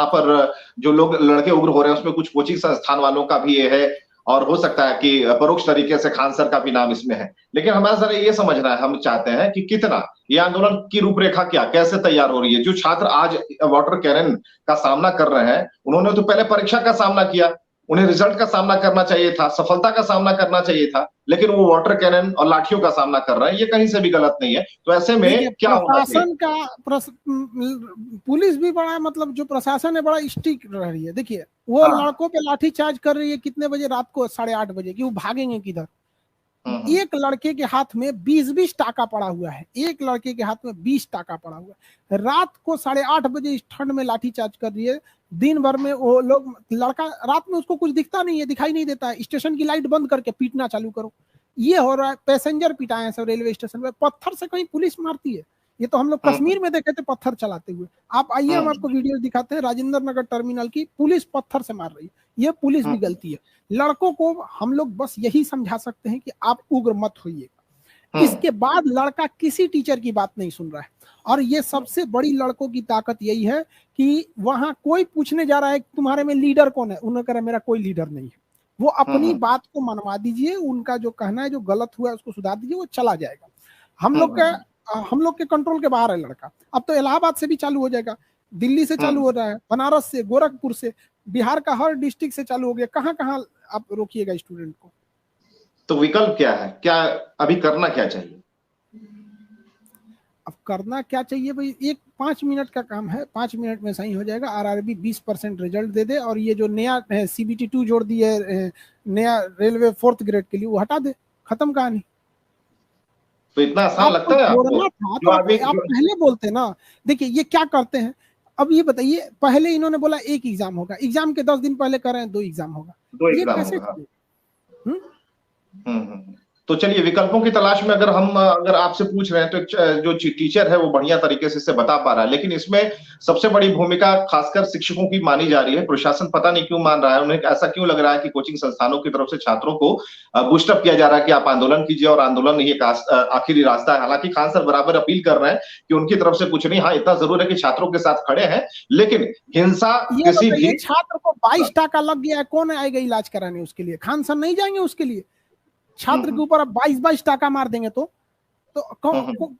यहाँ पर जो लोग लड़के उग्र हो रहे हैं उसमें कुछ कोचिंग संस्थान वालों का भी ये है, और हो सकता है कि परोक्ष तरीके से खान सर का भी नाम इसमें है। लेकिन हमारा जरा ये समझना है, हम चाहते हैं कि कितना ये आंदोलन की रूपरेखा क्या, कैसे तैयार हो रही है। जो छात्र आज वाटर कैनन का सामना कर रहे हैं, उन्होंने तो पहले परीक्षा का सामना किया, उन्हें रिजल्ट का सामना करना चाहिए था, सफलता का सामना करना चाहिए था, लेकिन वो वाटर कैनन और लाठियों का सामना कर रहे हैं। ये कहीं से भी गलत नहीं है। तो ऐसे में क्या होना चाहिए? प्रशासन का पुलिस भी बड़ा, मतलब जो प्रशासन है बड़ा स्ट्रिक्ट रह रही है। देखिए वो लड़कों पे लाठीचार्ज कर रही है कितने बजे, रात को 8:30 बजे, कि वो भागेंगे किधर। एक लड़के के हाथ में 20-20 टाका पड़ा हुआ है, एक लड़के के हाथ में 20 टाका पड़ा हुआ है। रात को 8:30 बजे इस ठंड में लाठीचार्ज कर रही है। दिन भर में वो लोग, लड़का रात में उसको कुछ दिखता नहीं है, दिखाई नहीं देता है, स्टेशन की लाइट बंद करके पीटना चालू करो। ये हो रहा है। पैसेंजर पिटाए हैं सब रेलवे स्टेशन पे, पत्थर से कहीं पुलिस मारती है। ये तो हम लोग कश्मीर में देखे थे पत्थर चलाते हुए। आप आइए, हम आपको वीडियो दिखाते हैं राजेंद्र नगर टर्मिनल की, पुलिस पत्थर से मार रही है। ये पुलिस भी गलती है। लड़कों को हम लोग बस यही समझा सकते हैं कि आप उग्र मत होइएगा। इसके बाद लड़का किसी टीचर की बात नहीं सुन रहा है। और ये सबसे बड़ी लड़कों की ताकत यही है कि वहां कोई पूछने जा रहा है तुम्हारे में लीडर कौन है, उन्होंने कहा मेरा कोई लीडर नहीं है। वो अपनी बात को मनवा दीजिए, उनका जो कहना है, जो गलत हुआ है उसको सुधार दीजिए, वो चला जाएगा। हम लोग के कंट्रोल के बाहर है लड़का। अब तो इलाहाबाद से भी चालू हो जाएगा, दिल्ली से चालू हो रहा है, बनारस से, गोरखपुर से, बिहार का हर डिस्ट्रिक्ट से चालू हो गया। कहाँ कहाँ आप रोकिएगा स्टूडेंट को? तो विकल्प क्या है? क्या अभी करना क्या चाहिए? अब करना क्या चाहिए भाई, 5 मिनट का काम है, 5 मिनट में सही हो जाएगा। आरआरबी 20% रिजल्ट दे दे, और ये जो नया CBT 2 जोड़ दी है नया रेलवे 4th ग्रेड के लिए, वो हटा दे, खत्म कहानी। तो इतना आसान लगता है आपको? तो आप पहले बोलते ना। देखिए ये क्या करते हैं, अब ये बताइए, पहले इन्होंने बोला 1 एग्जाम होगा, एग्जाम के 10 दिन पहले कर रहे हैं 2 एग्जाम होगा। ये कैसे? तो चलिए, विकल्पों की तलाश में अगर आपसे पूछ रहे हैं, तो जो टीचर है वो बढ़िया तरीके से इसे बता पा रहा है, लेकिन इसमें सबसे बड़ी भूमिका खासकर शिक्षकों की मानी जा रही है। प्रशासन पता नहीं क्यों मान रहा है, उन्हें ऐसा क्यों लग रहा है कि कोचिंग संस्थानों की तरफ से छात्रों को बूस्टअप किया जा रहा है कि आप आंदोलन कीजिए और आंदोलन ही एक आखिरी रास्ता है। हालांकि खान सर बराबर अपील कर रहे हैं कि उनकी तरफ से कुछ नहीं, हाँ इतना जरूर है कि छात्रों के साथ खड़े हैं, लेकिन हिंसा किसी भी छात्र को 22 टाका लग गया है, कौन आएगा इलाज कराने उसके लिए? खान सर नहीं जाएंगे उसके लिए? छात्र के ऊपर आप 22 टाका मार देंगे तो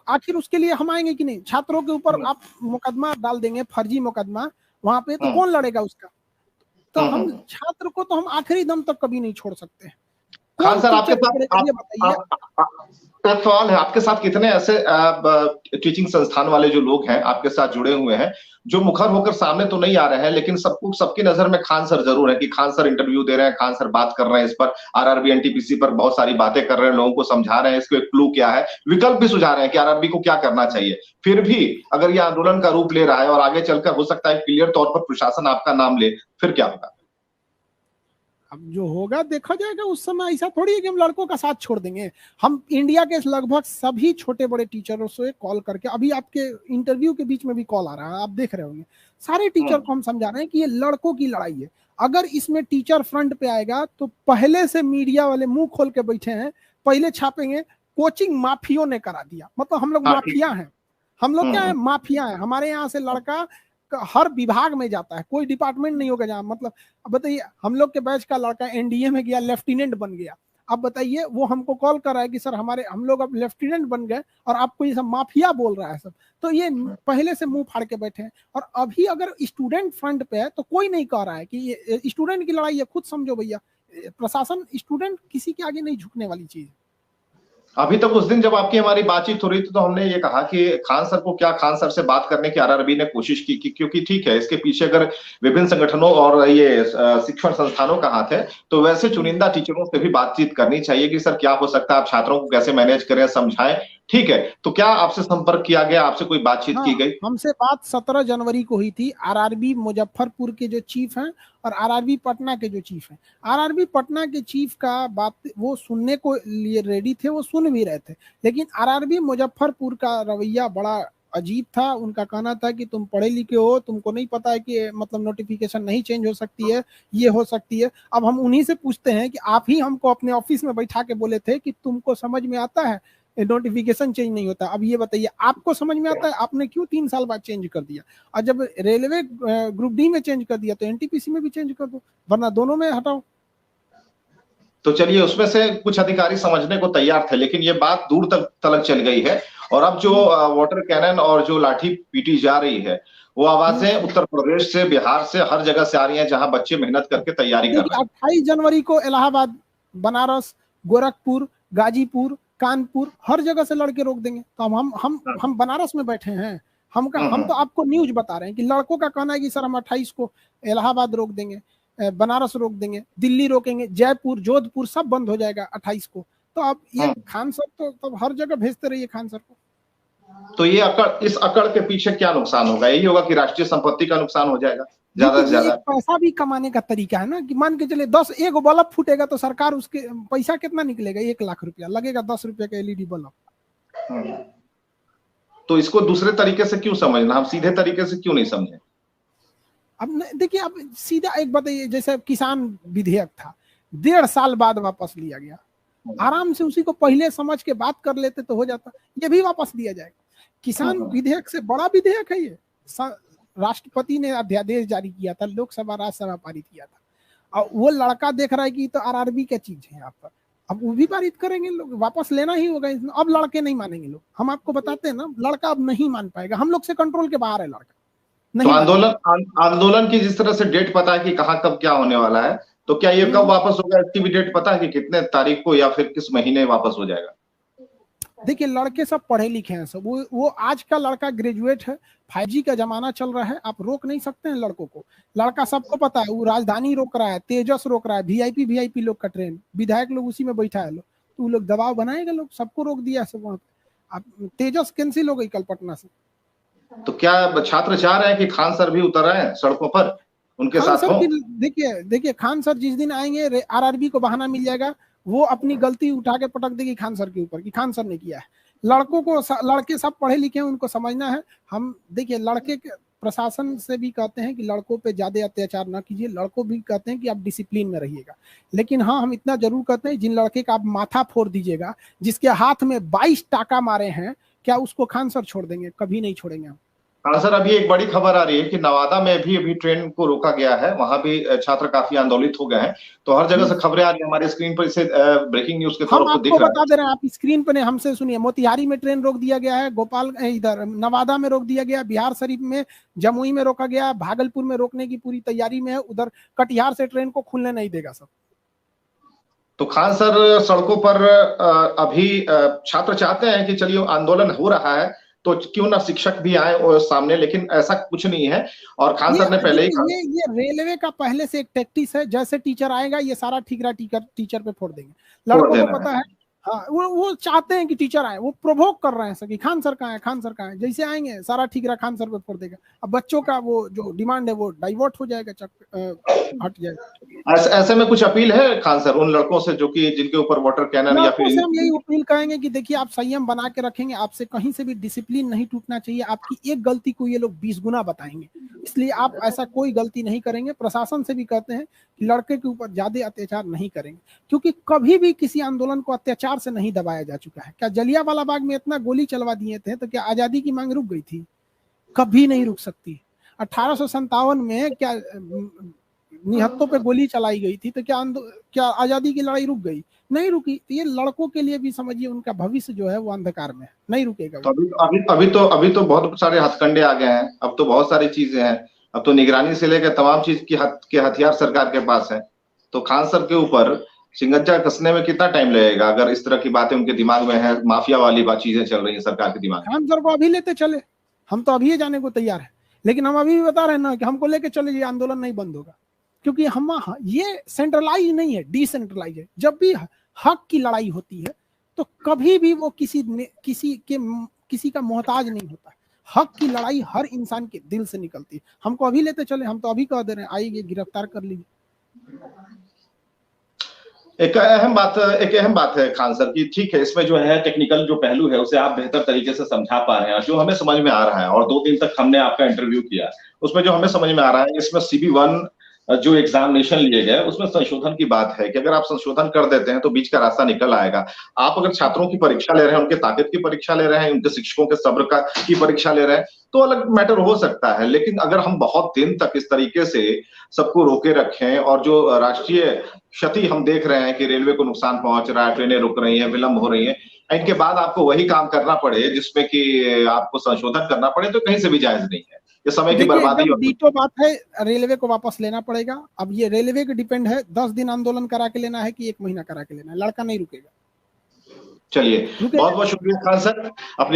आखिर उसके लिए हम आएंगे कि नहीं? छात्रों के ऊपर आप मुकदमा डाल देंगे, फर्जी मुकदमा, वहां पे तो कौन लड़ेगा उसका? तो हम छात्र को तो हम आखिरी दम तक कभी नहीं छोड़ सकते। खान सर, आपके साथ एक सवाल है, आपके साथ कितने ऐसे टीचिंग संस्थान वाले जो लोग हैं आपके साथ जुड़े हुए हैं, जो मुखर होकर सामने तो नहीं आ रहे हैं, लेकिन सबकी नजर में खान सर जरूर है कि खान सर इंटरव्यू दे रहे हैं, खान सर बात कर रहे हैं, इस पर आरआरबी एनटीपीसी पर बहुत सारी बातें कर रहे हैं, लोगों को समझा रहे हैं इसको एक क्लू क्या है, विकल्प भी सुझा रहे हैं कि आरआरबी को क्या करना चाहिए। फिर भी अगर यह आंदोलन का रूप ले रहा है और आगे चलकर हो सकता है क्लियर तौर पर प्रशासन आपका नाम ले, फिर क्या होगा? अब जो होगा देखा जाएगा उस समय। ऐसा थोड़ी है कि हम लड़कों का साथ छोड़ देंगे। हम इंडिया के लगभग सभी छोटे बड़े टीचरों से कॉल करके, अभी आपके इंटरव्यू के बीच में भी कॉल आ रहा है, आप देख रहे होंगे, सारे टीचर को हम समझा रहे हैं कि ये लड़कों की लड़ाई है। अगर इसमें टीचर फ्रंट पे आएगा तो पहले से मीडिया वाले मुंह खोल के बैठे हैं, पहले छापेंगे कोचिंग माफियों ने करा दिया। मतलब हम लोग माफिया हैं। हम लोग क्या है? माफिया है। हमारे यहाँ से लड़का हर विभाग में जाता है, कोई डिपार्टमेंट नहीं होगा जहाँ, मतलब अब बताइए, हम लोग के बैच का लड़का एनडीए में गया, लेफ्टिनेंट बन गया। अब बताइए, वो हमको कॉल कर रहा है कि सर हम लोग अब लेफ्टिनेंट बन गए और आपको ये सब माफिया बोल रहा है सब। तो ये पहले से मुंह फाड़ के बैठे हैं। और अभी अगर स्टूडेंट फ्रंट पे है तो कोई नहीं कह रहा है कि ये स्टूडेंट की लड़ाई है। खुद समझो भैया, प्रशासन, स्टूडेंट किसी के आगे नहीं झुकने वाली चीज। अभी तक उस दिन जब आपकी हमारी बातचीत हो रही थी तो हमने ये कहा कि खान सर से बात करने की आरआरबी ने कोशिश की, क्योंकि ठीक है, इसके पीछे अगर विभिन्न संगठनों और ये शिक्षण संस्थानों का हाथ है, तो वैसे चुनिंदा टीचरों से भी बातचीत करनी चाहिए कि सर क्या हो सकता है, आप छात्रों को कैसे मैनेज करें, समझाएं। ठीक है, तो क्या आपसे संपर्क किया गया, आपसे कोई बातचीत की गई? हमसे बात 17 जनवरी को हुई थी। आरआरबी मुजफ्फरपुर के जो चीफ हैं और आरआरबी पटना के जो चीफ हैं, आरआरबी पटना के चीफ का बात वो सुनने को लिए रेडी थे, वो सुन भी रहे थे, लेकिन आरआरबी मुजफ्फरपुर का रवैया बड़ा अजीब था। उनका कहना था कि तुम पढ़े लिखे हो, तुमको नहीं पता है कि मतलब नोटिफिकेशन नहीं चेंज हो सकती है, ये हो सकती है। अब हम उन्हीं से पूछते हैं कि आप ही हमको अपने ऑफिस में बैठा के बोले थे कि तुमको समझ में आता है नोटिफिकेशन चेंज नहीं होता। अब ये बताइए आपको समझ में आता है आपने क्यों 3 साल बाद चेंज कर दिया, और जब रेलवे ग्रुप डी में चेंज कर दिया तो एनटीपीसी में भी चेंज कर दो, वरना दोनों में हटाओ। तो चलिए, उसमें से कुछ अधिकारी समझने को तैयार थे, लेकिन ये बात दूर तक चल गई है, और अब जो वाटर कैनन और जो लाठी पीटी जा रही है, वो आवाजें उत्तर प्रदेश से, बिहार से, हर जगह से आ रही हैं जहां बच्चे मेहनत करके तैयारी कर रहे हैं। 28 जनवरी को इलाहाबाद, बनारस, गोरखपुर, गाजीपुर, कानपुर, हर जगह से लड़के रोक देंगे। तो हम बनारस में बैठे हैं, हम तो आपको न्यूज बता रहे हैं कि लड़कों का कहना है कि सर हम 28 को इलाहाबाद रोक देंगे, बनारस रोक देंगे, दिल्ली रोकेंगे, जयपुर, जोधपुर सब बंद हो जाएगा 28 को। तो अब ये खान सर तो तब हर जगह भेजते रहिए खान सर को। तो ये इस अकड़ के पीछे क्या नुकसान होगा? यही होगा कि राष्ट्रीय संपत्ति का नुकसान हो जाएगा ज्यादा से ज्यादा। पैसा भी कमाने का तरीका है ना, कि मान के चले 10 एक बल्ब फूटेगा तो सरकार उसके पैसा कितना निकलेगा, 1 लाख रुपया लगेगा, 10 रुपये का एलईडी बल्ब। तो इसको दूसरे तरीके से क्यों समझना, हम सीधे तरीके से क्यों नहीं समझे? अब देखिए, अब सीधा एक बताइए, जैसे किसान विधेयक था 1.5 साल बाद वापस लिया गया, आराम से उसी को पहले समझ के बात कर लेते तो हो जाता, ये भी वापस दिया जाएगा। किसान विधेयक से बड़ा विधेयक है ये, राष्ट्रपति ने अध्यादेश जारी किया था, लोकसभा राज्यसभा पारित किया था, और वो लड़का देख रहा है कि तो आरआरबी क्या चीज है यहाँ पर, अब वो भी पारित करेंगे लोग, वापस लेना ही होगा इसमें। अब लड़के नहीं मानेंगे लोग, हम आपको बताते हैं ना, लड़का अब नहीं मान पाएगा, हम लोग से कंट्रोल के बाहर है लड़का। तो आंदोलन की जिस तरह से डेट पता है कि कहाँ कब क्या होने वाला है, तो क्या ये कब वापस होगा, इसकी भी डेट पता है कि कितने तारीख को या फिर किस महीने वापस हो जाएगा? देखिए, लड़के सब पढ़े लिखे हैं सब, वो आज का लड़का ग्रेजुएट है, 5G का जमाना चल रहा है, आप रोक नहीं सकते हैं लड़कों को। लड़का सबको पता है, वो राजधानी रोक रहा है, तेजस रोक रहा है, वीआईपी लोग का ट्रेन, विधायक लोग उसी में बैठा है लोग, तो वो लोग दबाव बनाएगा, लोग सबको रोक दिया सब वहां पे। अब तेजस कैंसिल हो गई कल पटना से। तो क्या छात्र चाह रहे हैं कि खान सर भी उतर आए सड़कों पर, उनके साथ हो? देखिए खान सर जिस दिन आएंगे, आरआरबी को बहाना मिल जाएगा, वो अपनी गलती उठा के पटक देगी खान सर के ऊपर कि खान सर ने किया है। लड़के सब पढ़े लिखे हैं, उनको समझना है। हम देखिए, लड़के के प्रशासन से भी कहते हैं कि लड़कों पे ज्यादा अत्याचार ना कीजिए, लड़कों भी कहते हैं कि आप डिसिप्लिन में रहिएगा, लेकिन हाँ, हम इतना जरूर कहते हैं, जिन लड़के का आप माथा फोड़ दीजिएगा, जिसके हाथ में 22 टाका मारे हैं, क्या उसको खान सर छोड़ देंगे? कभी नहीं छोड़ेंगे हम। हाँ सर, अभी एक बड़ी खबर आ रही है कि नवादा में भी अभी ट्रेन को रोका गया है, वहां भी छात्र काफी आंदोलित हो गए हैं, तो हर जगह से खबरें आ रही है हमारे स्क्रीन पर, इसे ब्रेकिंग न्यूज के तौर पर दिख रहा है। बता दे रहे हैं, आप स्क्रीन पर हमसे सुनिए। मोतिहारी में ट्रेन रोक दिया गया है, इधर नवादा में रोक दिया गया, बिहार शरीफ में, जमुई में रोका गया, भागलपुर में रोकने की पूरी तैयारी में है, उधर कटिहार से ट्रेन को खुलने नहीं देगा सब। तो खान सर सड़कों पर अभी छात्र चाहते हैं कि चलिए आंदोलन हो रहा है तो क्यों ना शिक्षक भी आए और सामने, लेकिन ऐसा कुछ नहीं है। और खान सर ने पहले ही ये रेलवे का पहले से एक टैक्टिस है, जैसे टीचर आएगा ये सारा ठीकरा टीचर पे फोड़ देंगे। लड़कों को पता है, हाँ, वो चाहते हैं कि टीचर आए, वो प्रोवोक कर रहे हैं सर कि खान सर कहाँ है, खान सर कहाँ है, जैसे आएंगे सारा ठीकरा खान सर पे फोड़ देगा। अब बच्चों का वो जो डिमांड है वो डाइवर्ट हो जाएगा, हट जाएगा। ऐसे में कुछ अपील है खान सर उन लड़कों से जो कि जिनके ऊपर वाटर कैनन या फिर हम यही अपील करेंगे कि देखिए, आप संयम बना के रखेंगे, आपसे कहीं से भी डिसिप्लिन नहीं टूटना चाहिए, आपकी एक गलती को ये लोग 20 गुना बताएंगे, इसलिए आप ऐसा कोई गलती नहीं करेंगे। प्रशासन से भी कहते हैं कि लड़के के ऊपर ज्यादा अत्याचार नहीं करेंगे, क्योंकि कभी भी किसी आंदोलन को अत्याचार से नहीं दबाया जा चुका है। क्या जलियांवाला बाग में इतना गोली चलवा दिए थे तो क्या आजादी की मांग रुक गई थी? कभी नहीं रुक सकती। 1857 में क्या निहत्तों पे गोली चलाई गई थी तो क्या आजादी की लड़ाई रुक गई? नहीं रुकी। तो ये लड़कों के लिए भी समझिए, उनका भविष्य जो है वो अंधकार में है, नहीं रुकेगा। तो अभी तो बहुत सारे हथकंडे आ गए हैं, अब तो बहुत सारी चीजें हैं, अब तो निगरानी से लेकर तमाम चीज के हथियार सरकार के पास है। तो खान सर के ऊपर सिंगजा कसने में कितना टाइम लगेगा अगर इस तरह की बातें उनके दिमाग में है, माफिया वाली चीजें चल रही है सरकार के दिमाग में। खान सर को अभी लेते चले, हम तो अभी जाने को तैयार है, लेकिन हम अभी भी बता रहे हैं ना कि हमको लेके चले, ये आंदोलन नहीं बंद होगा, क्योंकि हम ये सेंट्रलाइज नहीं है, डिसेंट्रलाइज है। जब भी हक की लड़ाई होती है तो कभी भी वो किसी का मोहताज नहीं होता। हक की लड़ाई हर इंसान के दिल से निकलती है। हमको अभी लेते चले, हम तो अभी कह दे रहे हैं, आइए गिरफ्तार कर लीजिए। एक अहम बात है खान सर की, ठीक है, इसमें जो है टेक्निकल जो पहलू है उसे आप बेहतर तरीके से समझा पा रहे हैं, जो हमें समझ में आ रहा है, और 2 दिन तक हमने आपका इंटरव्यू किया, उसमें जो हमें समझ में आ रहा है, इसमें CB1 जो एग्जामिनेशन लिए गए उसमें संशोधन की बात है कि अगर आप संशोधन कर देते हैं तो बीच का रास्ता निकल आएगा। आप अगर छात्रों की परीक्षा ले रहे हैं, उनके ताकत की परीक्षा ले रहे हैं, उनके शिक्षकों के सब्र का की परीक्षा ले रहे हैं, तो अलग मैटर हो सकता है। लेकिन अगर हम बहुत दिन तक इस तरीके से सबको रोके रखें और जो राष्ट्रीय क्षति हम देख रहे हैं कि रेलवे को नुकसान पहुंच रहा है, ट्रेनें रुक रही हैं, विलंब हो रही है, इनके बाद आपको वही काम करना पड़े जिसमें कि आपको संशोधन करना पड़े, तो कहीं से भी जायज नहीं है। ये समय की बर्बादी एकदम डीटो बात है, रेलवे को वापस लेना पड़ेगा। अब ये रेलवे के डिपेंड है, 10 दिन आंदोलन करा के लेना है कि 1 महीना करा के लेना है, लड़का नहीं रुकेगा। चलिए, बहुत बहुत शुक्रिया खान सर। अपनी